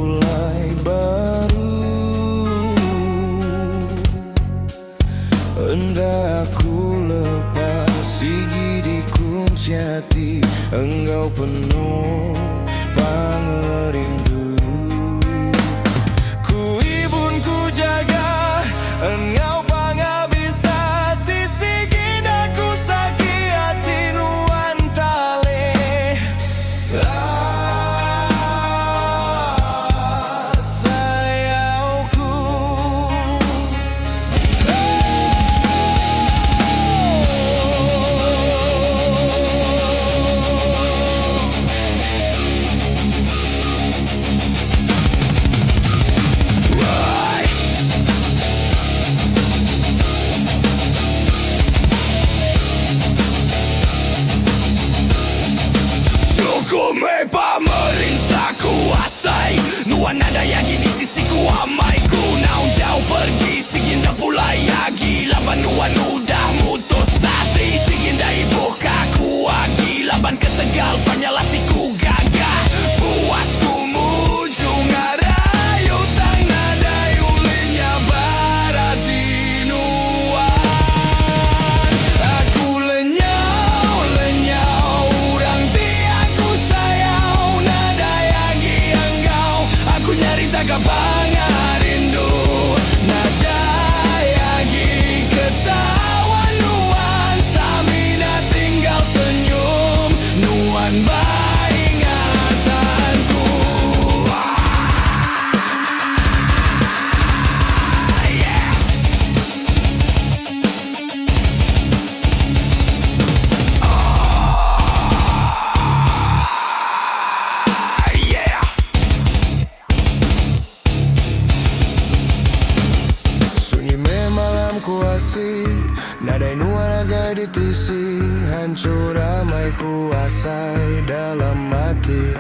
mulai baru. Hendak ku lepas gigi di kunci hati, engkau penuh pangerindu. Ku ibun ku jaga engkau panghabis hati, siginda ku sakit hati nuan tale. Sayangku, cukup pamerin sa kuasai, nuan nada yang gini tisiku amai. Ku naun jauh pergi, siginda pulai agi, laban nuan udah mutus hati. Siginda ibu kaku agi, laban ke Tegal panyalatiku gagah. Puasku mujung arayu, tang nada ulinya barati nuan. Aku lenyau urang tiaku sayang, nada yang gianggau aku nyari tak rindu. Nada yang ketawa nuan, samina tinggal senyum nuan ingatanku. Sunyi malam kuasi, nadai nuan agak ditisi, hancur ramai kuasai dalam hati.